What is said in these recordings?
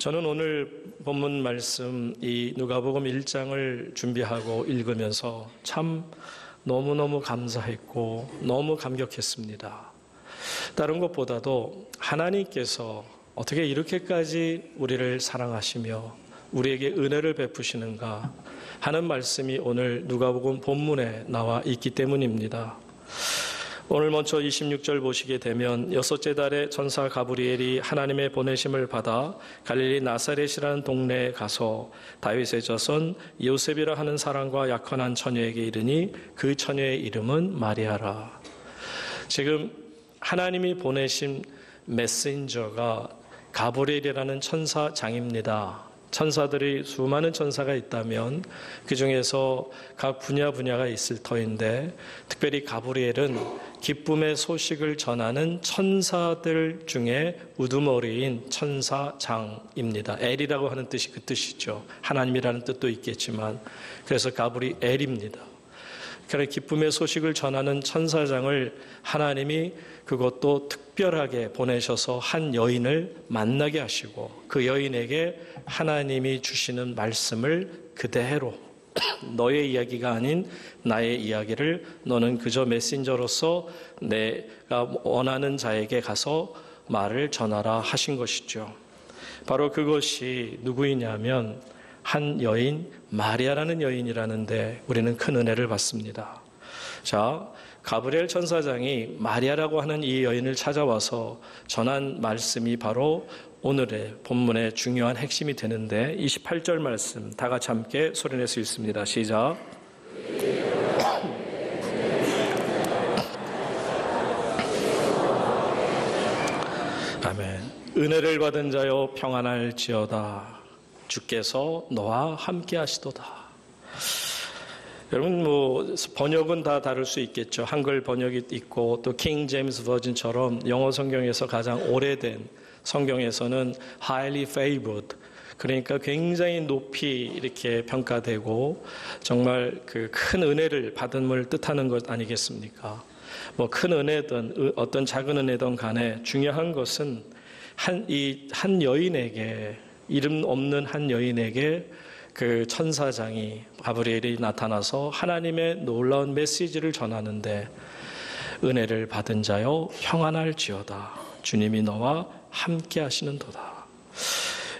저는 오늘 본문 말씀 이 누가복음 1장을 준비하고 읽으면서 참 너무너무 감사했고 너무 감격했습니다. 다른 것보다도 하나님께서 어떻게 이렇게까지 우리를 사랑하시며 우리에게 은혜를 베푸시는가 하는 말씀이 오늘 누가복음 본문에 나와 있기 때문입니다. 오늘 먼저 26절 보시게 되면 여섯째 달에 천사 가브리엘이 하나님의 보내심을 받아 갈릴리 나사렛이라는 동네에 가서 다윗의 자손 요셉이라 하는 사람과 약혼한 처녀에게 이르니 그 처녀의 이름은 마리아라. 지금 하나님이 보내신 메신저가 가브리엘이라는 천사장입니다. 천사들이 수많은 천사가 있다면 그 중에서 각 분야가 있을 터인데 특별히 가브리엘은 기쁨의 소식을 전하는 천사들 중에 우두머리인 천사장입니다. 엘이라고 하는 뜻이 그 뜻이죠. 하나님이라는 뜻도 있겠지만 그래서 가브리엘입니다. 그런 기쁨의 소식을 전하는 천사장을 하나님이 그것도 특별하게 보내셔서 한 여인을 만나게 하시고 그 여인에게 하나님이 주시는 말씀을 그대로 너의 이야기가 아닌 나의 이야기를 너는 그저 메신저로서 내가 원하는 자에게 가서 말을 전하라 하신 것이죠. 바로 그것이 누구이냐면 한 여인 마리아라는 여인이라는데 우리는 큰 은혜를 받습니다. 자, 가브리엘 천사장이 마리아라고 하는 이 여인을 찾아와서 전한 말씀이 바로 오늘의 본문의 중요한 핵심이 되는데 28절 말씀 다 같이 함께 소리내서 읽습니다. 시작. 아멘. 은혜를 받은 자여 평안할지어다. 주께서 너와 함께 하시도다. 여러분 번역은 다 다를 수 있겠죠. 한글 번역이 있고 또 킹 제임스 버전처럼 영어 성경에서 가장 오래된 성경에서는 highly favored, 그러니까 굉장히 높이 이렇게 평가되고 정말 그 큰 은혜를 받음을 뜻하는 것 아니겠습니까? 큰 은혜든 어떤 작은 은혜든 간에 중요한 것은 한 여인에게, 이름 없는 한 여인에게 그 천사장이 가브리엘이 나타나서 하나님의 놀라운 메시지를 전하는데 은혜를 받은 자여 평안할지어다. 주님이 너와 함께 하시는도다.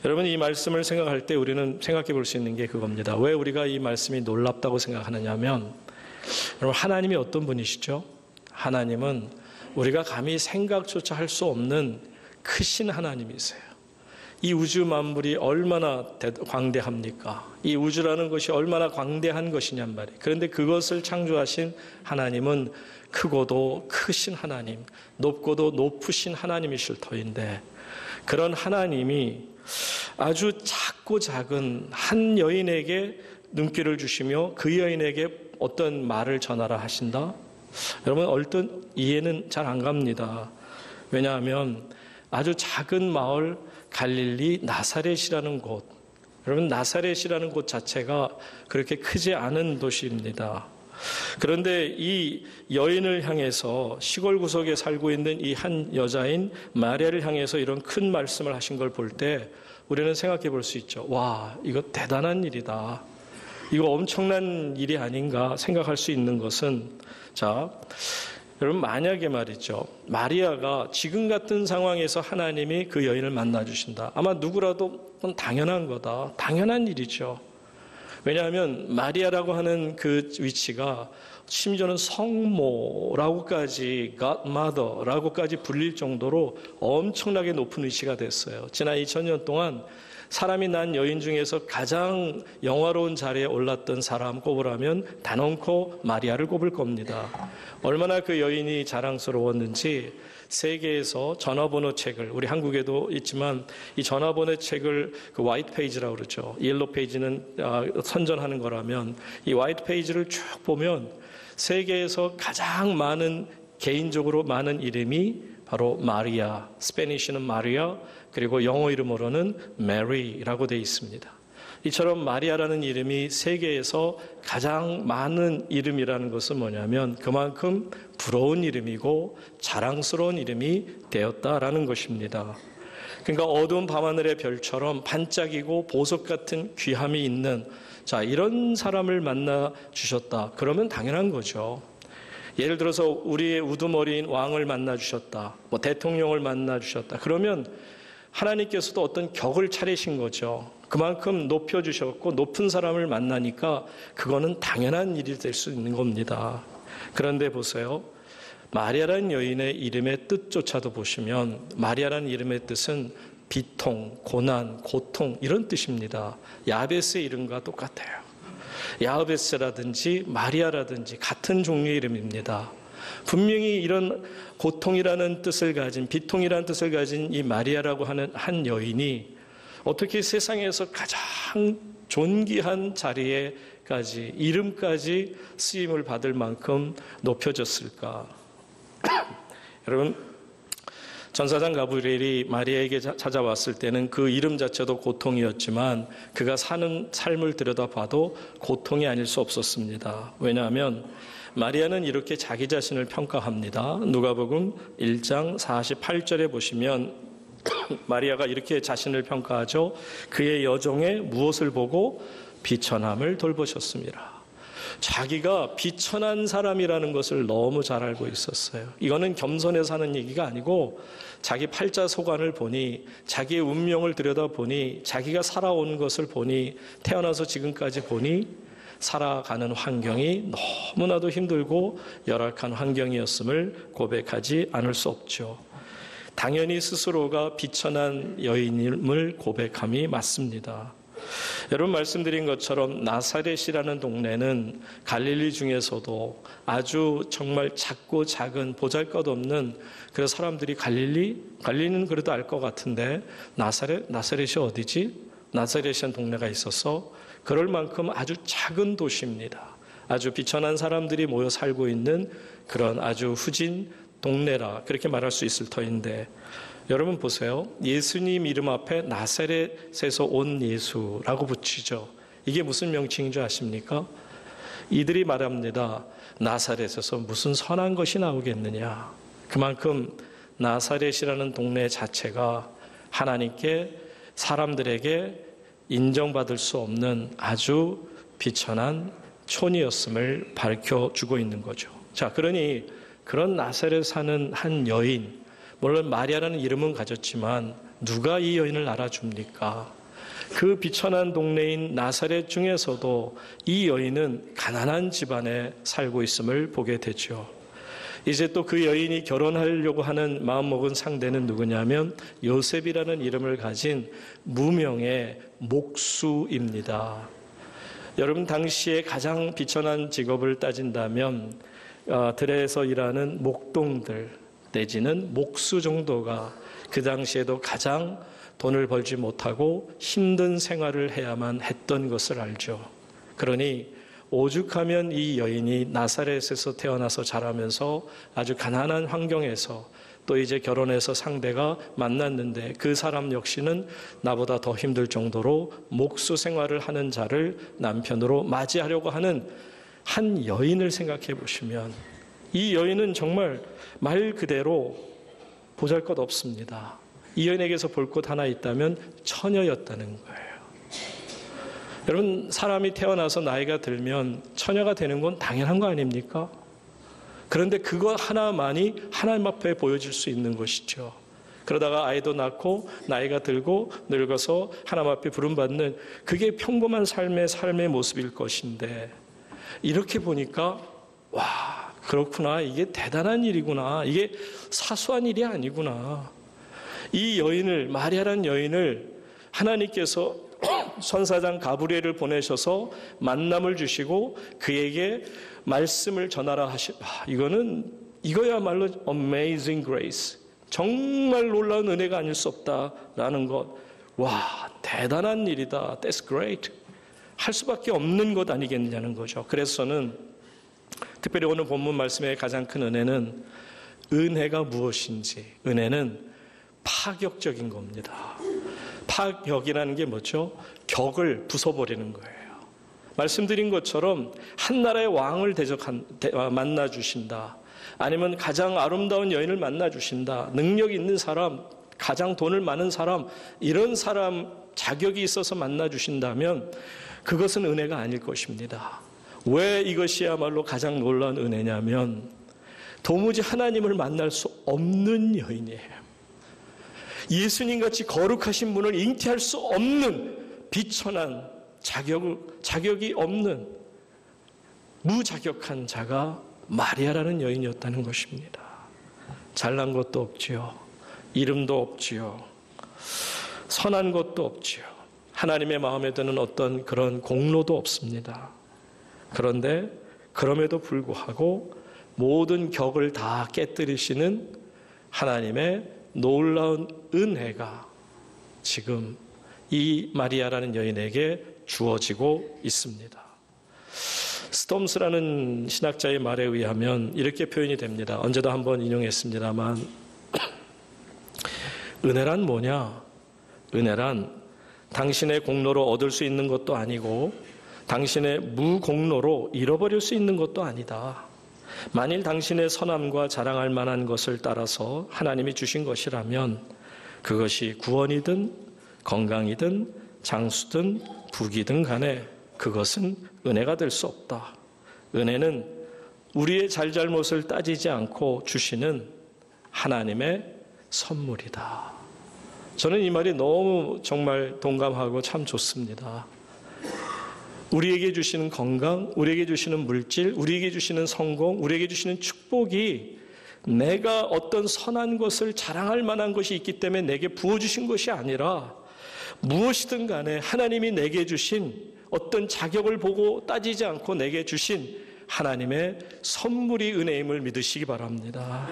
여러분 이 말씀을 생각할 때 우리는 생각해 볼 수 있는 게 그겁니다. 왜 우리가 이 말씀이 놀랍다고 생각하느냐면 여러분 하나님이 어떤 분이시죠? 하나님은 우리가 감히 생각조차 할 수 없는 크신 하나님이세요. 이 우주 만물이 얼마나 광대합니까? 이 우주라는 것이 얼마나 광대한 것이냔 말이에요. 그런데 그것을 창조하신 하나님은 크고도 크신 하나님, 높고도 높으신 하나님이실 터인데 그런 하나님이 아주 작고 작은 한 여인에게 눈길을 주시며 그 여인에게 어떤 말을 전하라 하신다? 여러분 얼른 이해는 잘 안 갑니다. 왜냐하면 아주 작은 마을 갈릴리 나사렛이라는 곳, 여러분 나사렛이라는 곳 자체가 그렇게 크지 않은 도시입니다. 그런데 이 여인을 향해서 시골 구석에 살고 있는 이 한 여자인 마리아를 향해서 이런 큰 말씀을 하신 걸 볼 때 우리는 생각해 볼 수 있죠. 와, 이거 대단한 일이다. 이거 엄청난 일이 아닌가 생각할 수 있는 것은, 자, 여러분 만약에 말이죠, 마리아가 지금 같은 상황에서 하나님이 그 여인을 만나주신다. 아마 누구라도 당연한 거다. 당연한 일이죠. 왜냐하면 마리아라고 하는 그 위치가 심지어는 성모라고까지 godmother라고까지 불릴 정도로 엄청나게 높은 위치가 됐어요. 지난 2000년 동안 사람이 난 여인 중에서 가장 영화로운 자리에 올랐던 사람 꼽으라면 단언코 마리아를 꼽을 겁니다. 얼마나 그 여인이 자랑스러웠는지 세계에서 전화번호 책을, 우리 한국에도 있지만 이 전화번호 책을 그 화이트 페이지라고 그러죠. 옐로 페이지는 선전하는 거라면 이 화이트 페이지를 쭉 보면 세계에서 가장 많은, 개인적으로 많은 이름이 바로 마리아, 스페니쉬는 마리아, 그리고 영어 이름으로는 메리라고 되어 있습니다. 이처럼 마리아라는 이름이 세계에서 가장 많은 이름이라는 것은 뭐냐면 그만큼 부러운 이름이고 자랑스러운 이름이 되었다라는 것입니다. 그러니까 어두운 밤하늘의 별처럼 반짝이고 보석 같은 귀함이 있는 자, 이런 사람을 만나 주셨다. 그러면 당연한 거죠. 예를 들어서 우리의 우두머리인 왕을 만나 주셨다. 뭐 대통령을 만나 주셨다. 그러면 하나님께서도 어떤 격을 차리신 거죠. 그만큼 높여 주셨고 높은 사람을 만나니까 그거는 당연한 일이 될 수 있는 겁니다. 그런데 보세요. 마리아라는 여인의 이름의 뜻조차도 보시면 마리아라는 이름의 뜻은 비통, 고난, 고통 이런 뜻입니다. 야베스의 이름과 똑같아요. 야베스라든지 마리아라든지 같은 종류의 이름입니다. 분명히 이런 고통이라는 뜻을 가진 비통이라는 뜻을 가진 이 마리아라고 하는 한 여인이 어떻게 세상에서 가장 존귀한 자리에까지 이름까지 쓰임을 받을 만큼 높여졌을까? 여러분 전사장 가브리엘이 마리아에게 찾아왔을 때는 그 이름 자체도 고통이었지만 그가 사는 삶을 들여다봐도 고통이 아닐 수 없었습니다. 왜냐하면 마리아는 이렇게 자기 자신을 평가합니다. 누가복음 1장 48절에 보시면 마리아가 이렇게 자신을 평가하죠. 그의 여종의 무엇을 보고 비천함을 돌보셨습니다. 자기가 비천한 사람이라는 것을 너무 잘 알고 있었어요. 이거는 겸손해서 하는 얘기가 아니고 자기 팔자 소관을 보니 자기의 운명을 들여다보니 자기가 살아온 것을 보니 태어나서 지금까지 보니 살아가는 환경이 너무나도 힘들고 열악한 환경이었음을 고백하지 않을 수 없죠. 당연히 스스로가 비천한 여인임을 고백함이 맞습니다. 여러분 말씀드린 것처럼 나사렛이라는 동네는 갈릴리 중에서도 아주 정말 작고 작은 보잘것없는 그래서 사람들이 갈릴리는 그래도 알 것 같은데 나사렛이 어디지? 나사렛이라는 동네가 있어서 그럴 만큼 아주 작은 도시입니다. 아주 비천한 사람들이 모여 살고 있는 그런 아주 후진 동네라 그렇게 말할 수 있을 터인데 여러분 보세요. 예수님 이름 앞에 나사렛에서 온 예수라고 붙이죠. 이게 무슨 명칭인 줄 아십니까? 이들이 말합니다. 나사렛에서 무슨 선한 것이 나오겠느냐. 그만큼 나사렛이라는 동네 자체가 하나님께 사람들에게 인정받을 수 없는 아주 비천한 촌이었음을 밝혀주고 있는 거죠. 자, 그러니 그런 나사렛에 사는 한 여인, 물론 마리아라는 이름은 가졌지만 누가 이 여인을 알아줍니까? 그 비천한 동네인 나사렛 중에서도 이 여인은 가난한 집안에 살고 있음을 보게 되죠. 이제 또 그 여인이 결혼하려고 하는 마음먹은 상대는 누구냐면 요셉이라는 이름을 가진 무명의 목수입니다. 여러분 당시에 가장 비천한 직업을 따진다면 들에서 일하는 목동들 내지는 목수 정도가 그 당시에도 가장 돈을 벌지 못하고 힘든 생활을 해야만 했던 것을 알죠. 그러니 오죽하면 이 여인이 나사렛에서 태어나서 자라면서 아주 가난한 환경에서 또 이제 결혼해서 상대가 만났는데 그 사람 역시는 나보다 더 힘들 정도로 목수 생활을 하는 자를 남편으로 맞이하려고 하는 한 여인을 생각해 보시면 이 여인은 정말 말 그대로 보잘것 없습니다. 이 여인에게서 볼 것 하나 있다면 처녀였다는 거예요. 여러분 사람이 태어나서 나이가 들면 처녀가 되는 건 당연한 거 아닙니까? 그런데 그거 하나만이 하나님 앞에 보여질 수 있는 것이죠. 그러다가 아이도 낳고 나이가 들고 늙어서 하나님 앞에 부름받는 그게 평범한 삶의 모습일 것인데 이렇게 보니까 와 그렇구나 이게 대단한 일이구나 이게 사소한 일이 아니구나. 이 여인을 마리아라는 여인을 하나님께서 선사장 가브리엘을 보내셔서 만남을 주시고 그에게 말씀을 전하라 이거야말로 amazing grace. 정말 놀라운 은혜가 아닐 수 없다라는 것. 와, 대단한 일이다. That's great. 할 수밖에 없는 것 아니겠냐는 거죠. 그래서 저는 특별히 오늘 본문 말씀의 가장 큰 은혜는 은혜가 무엇인지, 은혜는 파격적인 겁니다. 파격이라는 게 뭐죠? 격을 부숴버리는 거예요. 말씀드린 것처럼 한 나라의 왕을 만나 주신다. 아니면 가장 아름다운 여인을 만나 주신다. 능력 있는 사람, 가장 돈을 많은 사람, 이런 사람 자격이 있어서 만나 주신다면 그것은 은혜가 아닐 것입니다. 왜 이것이야말로 가장 놀라운 은혜냐면 도무지 하나님을 만날 수 없는 여인이에요. 예수님같이 거룩하신 분을 잉태할 수 없는 비천한 자격이 없는 무자격한 자가 마리아라는 여인이었다는 것입니다. 잘난 것도 없지요. 이름도 없지요. 선한 것도 없지요. 하나님의 마음에 드는 어떤 그런 공로도 없습니다. 그런데 그럼에도 불구하고 모든 격을 다 깨뜨리시는 하나님의 놀라운 은혜가 지금 이 마리아라는 여인에게 주어지고 있습니다. 스톰스라는 신학자의 말에 의하면 이렇게 표현이 됩니다. 언제도 한번 인용했습니다만 은혜란 뭐냐? 은혜란 당신의 공로로 얻을 수 있는 것도 아니고 당신의 무공로로 잃어버릴 수 있는 것도 아니다. 만일 당신의 선함과 자랑할 만한 것을 따라서 하나님이 주신 것이라면 그것이 구원이든 건강이든 장수든 부귀든 간에 그것은 은혜가 될 수 없다. 은혜는 우리의 잘잘못을 따지지 않고 주시는 하나님의 선물이다. 저는 이 말이 너무 정말 동감하고 참 좋습니다. 우리에게 주시는 건강, 우리에게 주시는 물질, 우리에게 주시는 성공, 우리에게 주시는 축복이 내가 어떤 선한 것을 자랑할 만한 것이 있기 때문에 내게 부어주신 것이 아니라 무엇이든 간에 하나님이 내게 주신 어떤 자격을 보고 따지지 않고 내게 주신 하나님의 선물이 은혜임을 믿으시기 바랍니다.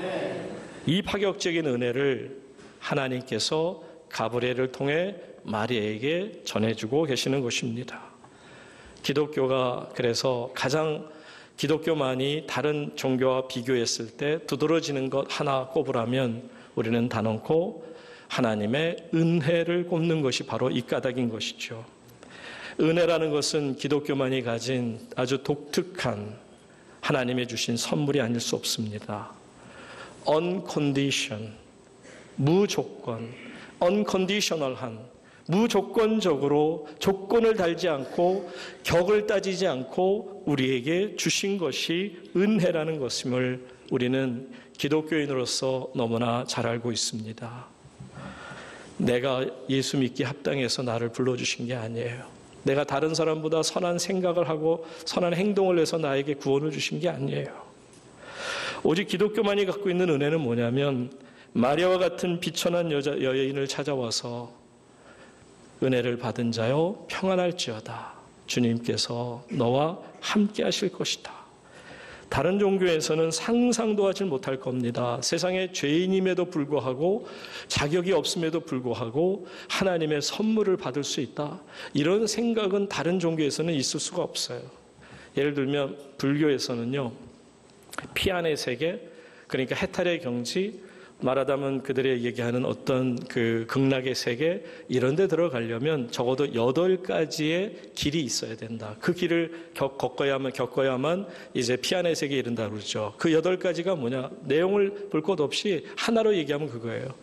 이 파격적인 은혜를 하나님께서 가브리엘을 통해 마리아에게 전해주고 계시는 것입니다. 기독교가 그래서 가장 기독교만이 다른 종교와 비교했을 때 두드러지는 것 하나 꼽으라면 우리는 단언코 하나님의 은혜를 꼽는 것이 바로 이 까닭인 것이죠. 은혜라는 것은 기독교만이 가진 아주 독특한 하나님이 주신 선물이 아닐 수 없습니다. uncondition, 무조건, unconditional한, 무조건적으로 조건을 달지 않고 격을 따지지 않고 우리에게 주신 것이 은혜라는 것임을 우리는 기독교인으로서 너무나 잘 알고 있습니다. 내가 예수 믿기 합당해서 나를 불러주신 게 아니에요. 내가 다른 사람보다 선한 생각을 하고 선한 행동을 해서 나에게 구원을 주신 게 아니에요. 오직 기독교만이 갖고 있는 은혜는 뭐냐면 마리아와 같은 비천한 여인을 찾아와서 은혜를 받은 자여 평안할지어다. 주님께서 너와 함께 하실 것이다. 다른 종교에서는 상상도 하지 못할 겁니다. 세상에 죄인임에도 불구하고 자격이 없음에도 불구하고 하나님의 선물을 받을 수 있다. 이런 생각은 다른 종교에서는 있을 수가 없어요. 예를 들면 불교에서는요. 피안의 세계, 그러니까 해탈의 경지, 말하자면 그들의 얘기하는 어떤 그 극락의 세계 이런 데 들어가려면 적어도 8가지의 길이 있어야 된다. 그 길을 겪어야만 이제 피안의 세계에 이른다 그러죠. 그 8가지가 뭐냐? 내용을 볼 것 없이 하나로 얘기하면 그거예요.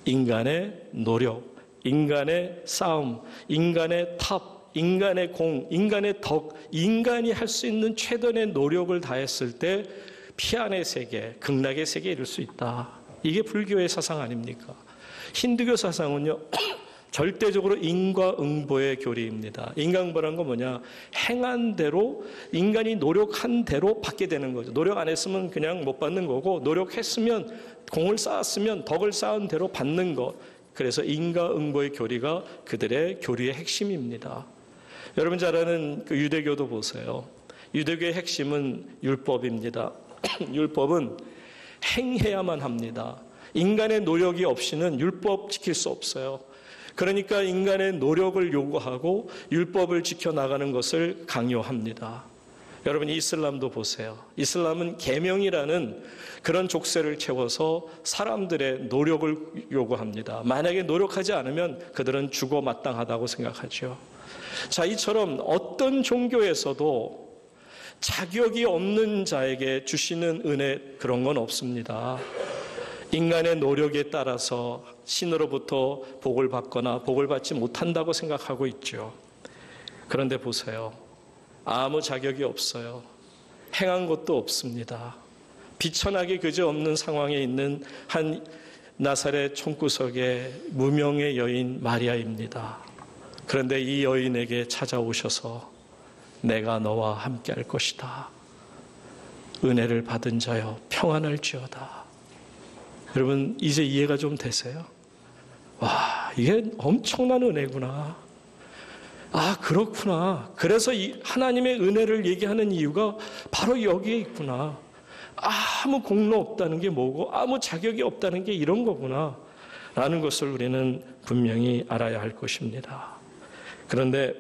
인간의 노력, 인간의 싸움, 인간의 탑, 인간의 공, 인간의 덕, 인간이 할 수 있는 최선의 노력을 다했을 때 피안의 세계, 극락의 세계에 이를 수 있다. 이게 불교의 사상 아닙니까? 힌두교 사상은요. 절대적으로 인과응보의 교리입니다. 인과응보라는 건 뭐냐? 행한 대로 인간이 노력한 대로 받게 되는 거죠. 노력 안 했으면 그냥 못 받는 거고 노력했으면 공을 쌓았으면 덕을 쌓은 대로 받는 것. 그래서 인과응보의 교리가 그들의 교리의 핵심입니다. 여러분 잘 아는 그 유대교도 보세요. 유대교의 핵심은 율법입니다. 율법은 행해야만 합니다. 인간의 노력이 없이는 율법 지킬 수 없어요. 그러니까 인간의 노력을 요구하고 율법을 지켜나가는 것을 강요합니다. 여러분 이슬람도 보세요. 이슬람은 계명이라는 그런 족쇄를 채워서 사람들의 노력을 요구합니다. 만약에 노력하지 않으면 그들은 죽어 마땅하다고 생각하죠. 자, 이처럼 어떤 종교에서도 자격이 없는 자에게 주시는 은혜 그런 건 없습니다. 인간의 노력에 따라서 신으로부터 복을 받거나 복을 받지 못한다고 생각하고 있죠. 그런데 보세요. 아무 자격이 없어요. 행한 것도 없습니다. 비천하게 그저없는 상황에 있는 한 나사렛 총구석의 무명의 여인 마리아입니다. 그런데 이 여인에게 찾아오셔서 내가 너와 함께 할 것이다. 은혜를 받은 자여 평안할지어다. 여러분 이제 이해가 좀 되세요? 와, 이게 엄청난 은혜구나. 아, 그렇구나. 그래서 이 하나님의 은혜를 얘기하는 이유가 바로 여기에 있구나. 아무 공로 없다는 게 뭐고 아무 자격이 없다는 게 이런 거구나 라는 것을 우리는 분명히 알아야 할 것입니다. 그런데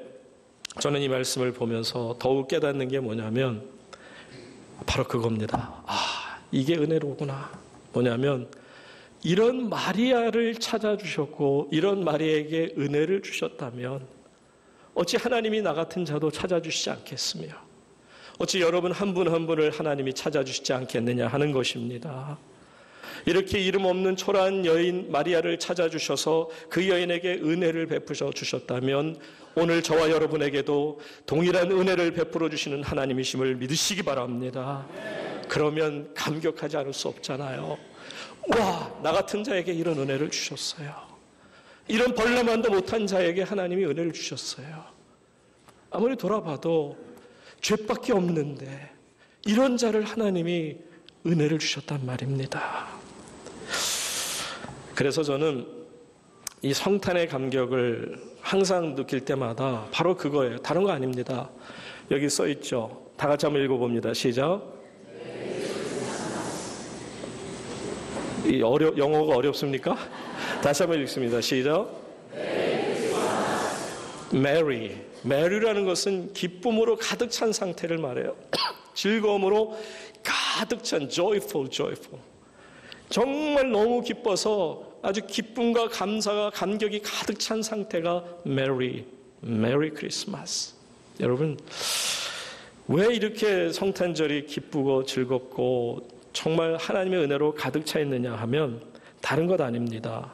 저는 이 말씀을 보면서 더욱 깨닫는 게 뭐냐면 바로 그겁니다. 아, 이게 은혜로구나. 뭐냐면 이런 마리아를 찾아주셨고 이런 마리아에게 은혜를 주셨다면 어찌 하나님이 나 같은 자도 찾아주시지 않겠으며 어찌 여러분 한 분 한 분을 하나님이 찾아주시지 않겠느냐 하는 것입니다. 이렇게 이름 없는 초라한 여인 마리아를 찾아주셔서 그 여인에게 은혜를 베푸셔 주셨다면 오늘 저와 여러분에게도 동일한 은혜를 베풀어 주시는 하나님이심을 믿으시기 바랍니다. 그러면 감격하지 않을 수 없잖아요. 와, 나 같은 자에게 이런 은혜를 주셨어요. 이런 벌레만도 못한 자에게 하나님이 은혜를 주셨어요. 아무리 돌아봐도 죄밖에 없는데 이런 자를 하나님이 은혜를 주셨단 말입니다. 그래서 저는 이 성탄의 감격을 항상 느낄 때마다 바로 그거예요. 다른 거 아닙니다. 여기 써 있죠. 다 같이 한번 읽어봅니다. 시작. 영어가 어렵습니까? 다시 한번 읽습니다. 시작. Mary. Mary라는 것은 기쁨으로 가득 찬 상태를 말해요. 즐거움으로 가득 찬 joyful. 정말 너무 기뻐서 아주 기쁨과 감사가 감격이 가득 찬 상태가 Merry Christmas. 여러분 왜 이렇게 성탄절이 기쁘고 즐겁고 정말 하나님의 은혜로 가득 차 있느냐 하면 다른 것 아닙니다.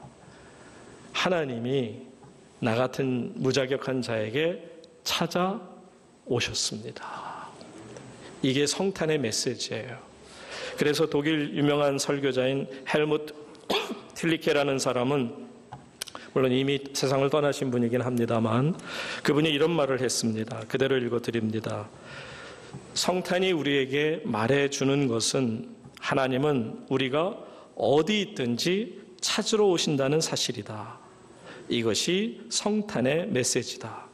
하나님이 나 같은 무자격한 자에게 찾아오셨습니다. 이게 성탄의 메시지예요. 그래서 독일 유명한 설교자인 헬무트 틸리케라는 사람은 물론 이미 세상을 떠나신 분이긴 합니다만 그분이 이런 말을 했습니다. 그대로 읽어드립니다. 성탄이 우리에게 말해주는 것은 하나님은 우리가 어디 있든지 찾으러 오신다는 사실이다. 이것이 성탄의 메시지다.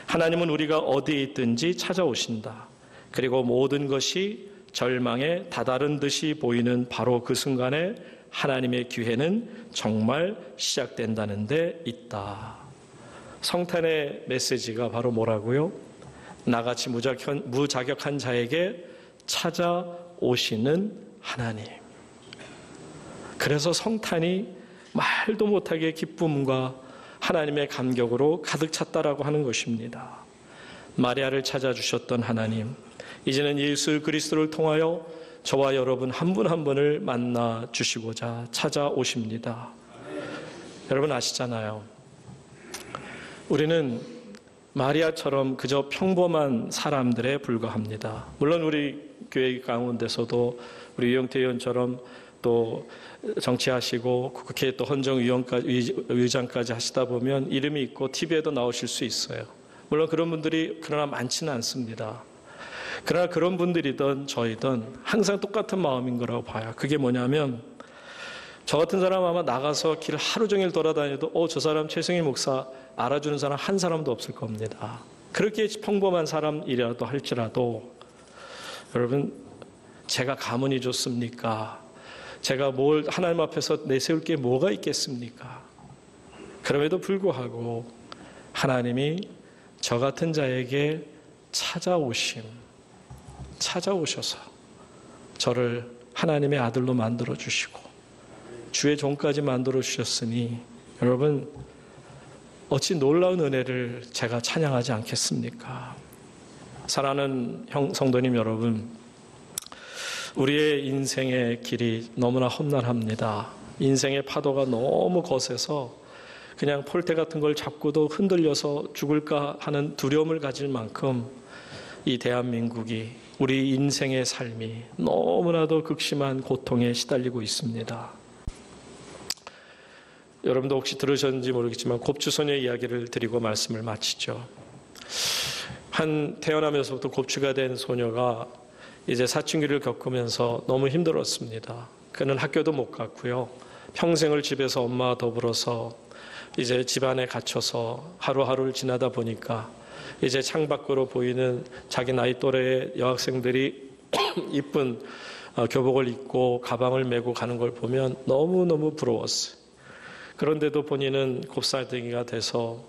하나님은 우리가 어디에 있든지 찾아오신다. 그리고 모든 것이 절망에 다다른 듯이 보이는 바로 그 순간에 하나님의 기회는 정말 시작된다는 데 있다. 성탄의 메시지가 바로 뭐라고요? 나같이 무자격한 자에게 찾아오시는 하나님. 그래서 성탄이 말도 못하게 기쁨과 하나님의 감격으로 가득 찼다라고 하는 것입니다. 마리아를 찾아주셨던 하나님, 이제는 예수 그리스도를 통하여 저와 여러분 한 분 한 분을 만나 주시고자 찾아오십니다. 여러분 아시잖아요. 우리는 마리아처럼 그저 평범한 사람들에 불과합니다. 물론 우리 교회 가운데서도 우리 유영태 의원처럼 또 정치하시고 국회 또 헌정의장까지 하시다 보면 이름이 있고 TV에도 나오실 수 있어요. 물론 그런 분들이 그러나 많지는 않습니다. 그러나 그런 분들이든 저희든 항상 똑같은 마음인 거라고 봐요. 그게 뭐냐면 저 같은 사람 아마 나가서 길 하루 종일 돌아다녀도 저 사람 최승일 목사 알아주는 사람 한 사람도 없을 겁니다. 그렇게 평범한 사람이라도 할지라도 여러분 제가 가문이 좋습니까? 제가 뭘 하나님 앞에서 내세울 게 뭐가 있겠습니까? 그럼에도 불구하고 하나님이 저 같은 자에게 찾아오셔서 저를 하나님의 아들로 만들어 주시고 주의 종까지 만들어 주셨으니 여러분 어찌 놀라운 은혜를 제가 찬양하지 않겠습니까? 사랑하는 성도님 여러분, 우리의 인생의 길이 너무나 험난합니다. 인생의 파도가 너무 거세서 그냥 폴대 같은 걸 잡고도 흔들려서 죽을까 하는 두려움을 가질 만큼 이 대한민국이, 우리 인생의 삶이 너무나도 극심한 고통에 시달리고 있습니다. 여러분도 혹시 들으셨는지 모르겠지만 곱추소녀 이야기를 드리고 말씀을 마치죠. 한 태어나면서부터 곱추가 된 소녀가 이제 사춘기를 겪으면서 너무 힘들었습니다. 그는 학교도 못 갔고요. 평생을 집에서 엄마와 더불어서 이제 집안에 갇혀서 하루하루를 지나다 보니까 이제 창밖으로 보이는 자기 나이 또래의 여학생들이 이쁜 교복을 입고 가방을 메고 가는 걸 보면 너무너무 부러웠어요. 그런데도 본인은 곱살덩이가 돼서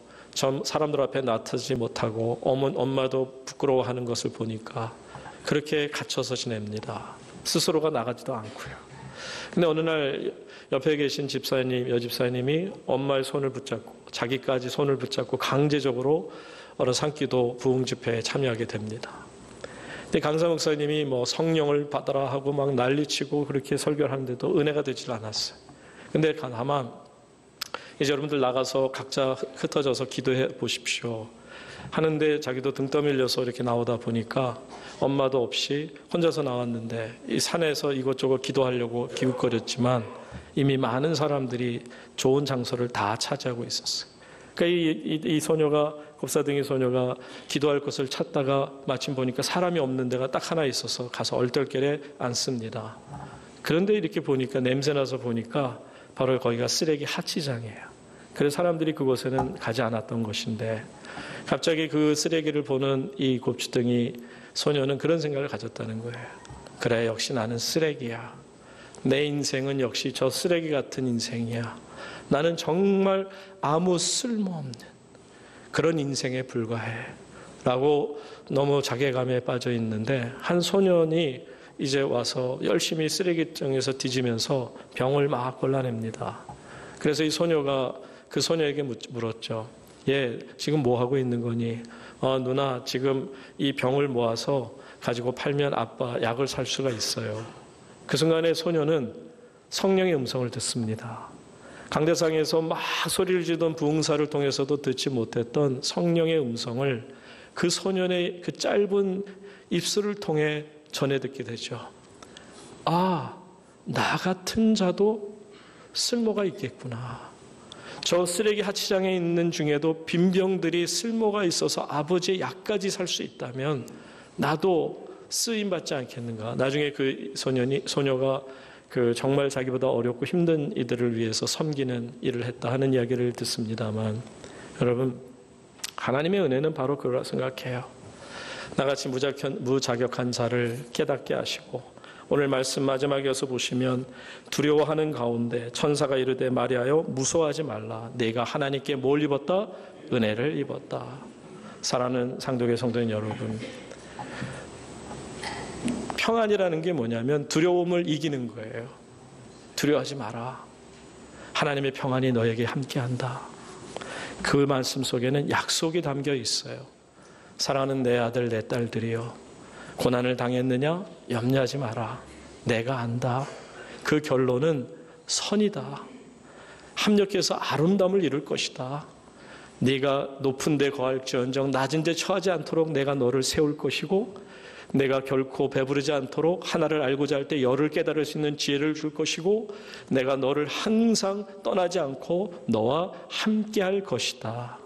사람들 앞에 나타나지 못하고 엄마도 부끄러워하는 것을 보니까 그렇게 갇혀서 지냅니다. 스스로가 나가지도 않고요. 근데 어느 날 옆에 계신 여집사님이 엄마의 손을 붙잡고 자기까지 손을 붙잡고 강제적으로 어느 산기도 부흥 집회에 참여하게 됩니다. 근데 강사 목사님이 성령을 받아라 하고 막 난리치고 그렇게 설교를 하는데도 은혜가 되질 않았어요. 근데 다만 이제 여러분들 나가서 각자 흩어져서 기도해 보십시오 하는데 자기도 등 떠밀려서 이렇게 나오다 보니까 엄마도 없이 혼자서 나왔는데 이 산에서 이것저것 기도하려고 기웃거렸지만 이미 많은 사람들이 좋은 장소를 다 차지하고 있었어요. 그러니까 이 소녀가, 곱사등이 소녀가 기도할 곳을 찾다가 마침 보니까 사람이 없는 데가 딱 하나 있어서 가서 얼떨결에 앉습니다. 그런데 이렇게 보니까, 냄새나서 보니까 바로 거기가 쓰레기 하치장이에요. 그래서 사람들이 그곳에는 가지 않았던 것인데 갑자기 그 쓰레기를 보는 이 곱추등이 소녀는 그런 생각을 가졌다는 거예요. 그래, 역시 나는 쓰레기야. 내 인생은 역시 저 쓰레기 같은 인생이야. 나는 정말 아무 쓸모없는 그런 인생에 불과해 라고 너무 자괴감에 빠져 있는데 한 소년이 이제 와서 열심히 쓰레기통에서 뒤지면서 병을 막 골라냅니다. 그래서 이 소녀가 그 소녀에게 물었죠. 얘 지금 뭐 하고 있는 거니? 누나, 지금 이 병을 모아서 가지고 팔면 아빠 약을 살 수가 있어요. 그 순간에 소녀는 성령의 음성을 듣습니다. 강대상에서 막 소리를 지르던 부흥사를 통해서도 듣지 못했던 성령의 음성을 그 소년의 그 짧은 입술을 통해 전해 듣게 되죠. 아, 나 같은 자도 쓸모가 있겠구나. 저 쓰레기 하치장에 있는 중에도 빈병들이 쓸모가 있어서 아버지의 약까지 살 수 있다면 나도 쓰임받지 않겠는가. 나중에 그 소녀가 그 정말 자기보다 어렵고 힘든 이들을 위해서 섬기는 일을 했다 하는 이야기를 듣습니다만, 여러분, 하나님의 은혜는 바로 그거라 생각해요. 나같이 무자격한 자를 깨닫게 하시고, 오늘 말씀 마지막에 서 보시면 두려워하는 가운데 천사가 이르되 마리아여 무서워하지 말라. 네가 하나님께 뭘 입었다? 은혜를 입었다. 사랑하는 상도교회 성도인 여러분, 평안이라는 게 뭐냐면 두려움을 이기는 거예요. 두려워하지 마라. 하나님의 평안이 너에게 함께한다. 그 말씀 속에는 약속이 담겨 있어요. 사랑하는 내 아들 내 딸들이여, 고난을 당했느냐? 염려하지 마라. 내가 안다. 그 결론은 선이다. 합력해서 아름다움을 이룰 것이다. 네가 높은 데 거할지언정 낮은 데 처하지 않도록 내가 너를 세울 것이고, 내가 결코 배부르지 않도록 하나를 알고자 할 때 열을 깨달을 수 있는 지혜를 줄 것이고, 내가 너를 항상 떠나지 않고 너와 함께 할 것이다.